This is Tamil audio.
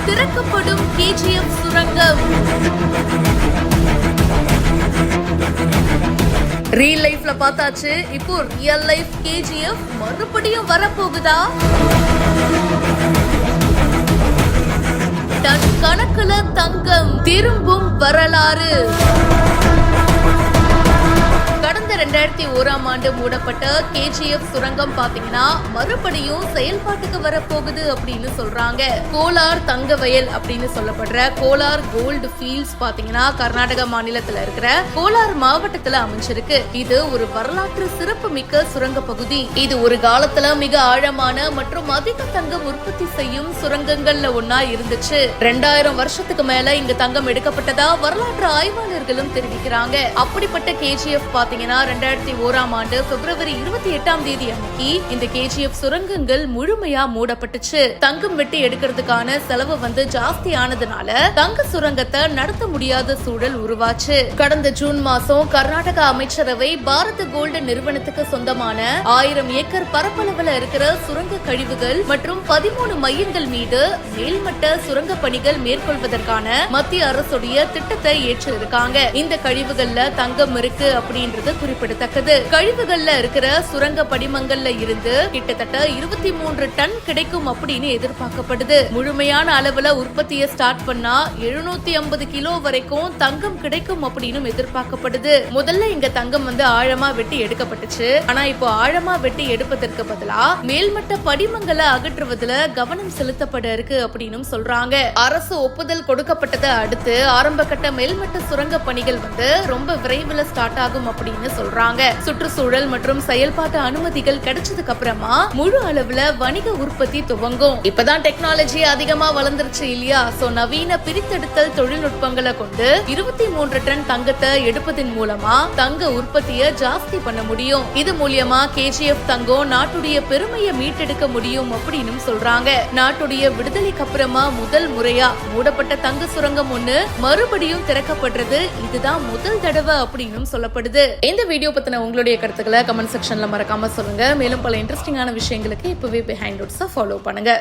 திறக்கப்படும் KGF சுரங்கம். ரியல் லைஃப்ல பார்த்தாச்சு, இப்போ ரியல் லைஃப் KGF மறுபடியும் வரப்போகுதா? டன் கணக்குல தங்கம் திரும்பும் வரலாறு. கடந்த 2001ஆம் ஆண்டு மூடப்பட்ட KGF சுரங்கம் பாத்தீங்கன்னா மறுபடியும் செயல்பாட்டுக்கு வரப்போகுது அப்படின்னு சொல்றாங்க. கோலார் தங்க வயல் அப்படின்னு சொல்லப்படுற கோலார் கோல்டு ஃபீல்ட்ஸ் பாத்தீங்கன்னா கர்நாடக மாநிலத்துல இருக்கிற கோலார் மாவட்டத்துல அமைஞ்சிருக்கு. இது ஒரு வரலாற்று சிறப்பு மிக்க சுரங்க பகுதி. இது ஒரு காலத்துல மிக ஆழமான மற்றும் அதிக தங்கம் உற்பத்தி செய்யும் சுரங்கங்கள்ல ஒன்னா இருந்துச்சு. 2000 வருஷத்துக்கு மேல இங்க தங்கம் எடுக்கப்பட்டதா வரலாற்று ஆய்வாளர்களும் தெரிவிக்கிறாங்க. அப்படிப்பட்ட KGF பாத்தீங்கன்னா 2001ஆம் ஆண்டு பிப்ரவரி 28ஆம் தேதி அன்னைக்கு இந்த KGF சுரங்கங்கள் முழுமையா மூடப்பட்டுச்சு. தங்கம் வெட்டி எடுக்கிறதுக்கான செலவு ஜாஸ்தி ஆனதுனால தங்க சுரங்கத்தை நடத்த முடியாத சூழல் உருவாச்சு. கடந்த ஜூன் மாசம் கர்நாடக அமைச்சரவை பாரத் கோல்டு நிறுவனத்துக்கு சொந்தமான 1000 ஏக்கர் பரப்பளவுல இருக்கிற சுரங்க கழிவுகள் மற்றும் 13 மையங்கள் மீது மேல்மட்ட சுரங்க பணிகள் மேற்கொள்வதற்கான மத்திய அரசுடைய திட்டத்தை ஏற்று இருக்காங்க. இந்த கழிவுகள்ல தங்கம் இருக்கு அப்படின்றது குறிப்பிடத்தக்கது. கழிவுகள்ல இருக்கிற சுரங்க படிமங்கள்ல இருந்து கிட்டத்தட்ட 23 டன் கிடைக்கும் அப்படின்னு எதிர்பார்க்கப்படுது. முழுமையான அளவுல உற்பத்தியை ஸ்டார்ட் பண்ணா 750 கிலோ வரைக்கும் தங்கம் கிடைக்கும் அப்படின்னு எதிர்பார்க்கப்படுது. முதல்ல இங்க தங்கம் ஆழமா வெட்டி எடுக்கப்பட்டுச்சு. ஆனா இப்போ ஆழமா வெட்டி எடுப்பதற்கு பதிலா மேல்மட்ட படிமங்களை அகற்றுவதுல கவனம் செலுத்தப்பட இருக்கு அப்படின்னு சொல்றாங்க. அரசு ஒப்புதல் கொடுக்கப்பட்டதை அடுத்து ஆரம்ப கட்ட மேல்மட்ட சுரங்க பணிகள் ரொம்ப விரைவில் ஸ்டார்ட் ஆகும் அப்படின்னு சொல்றாங்க. சுற்றுச்சூழல் மற்றும் செயல்பாட்டு அனுமதிகள் கிடைச்சதுக்கு அப்புறமா முழு அளவுல வணிக உற்பத்தி துவங்கும். இப்பதான் டெக்னாலஜி அதிகமா வளர்ந்துருச்சு இல்லையா? சோ நவீன பிரித்தெடுத்தல் தொழில்நுட்பங்களை கொண்டு 23 டன் தங்கத்தை எடுப்பதன் மூலமா தங்க உற்பத்தியை ஜாஸ்தி பண்ண முடியும். இது மூலியமா KGF தங்கம் நாட்டுடைய பெருமையை மீட்டெடுக்க முடியும் அப்படின்னு சொல்றாங்க. நாட்டுடைய விடுதலைக்கு அப்புறமா முதல் முறையா மூடப்பட்ட தங்க சுரங்கம் ஒண்ணு மறுபடியும் திறக்கப்படுறது இதுதான் முதல் தடவை அப்படின்னு சொல்லப்படுது. இந்த வீடியோ பத்தின உங்களுடைய கருத்துக்களை கமெண்ட் செக்ஷன்ல மறக்காம சொல்லுங்க. மேலும் பல இன்ட்ரெஸ்டிங்கான விஷயங்களுக்கு இப்பவே பிஹைண்ட் ரூட்ஸை ஃபாலோ பண்ணுங்க.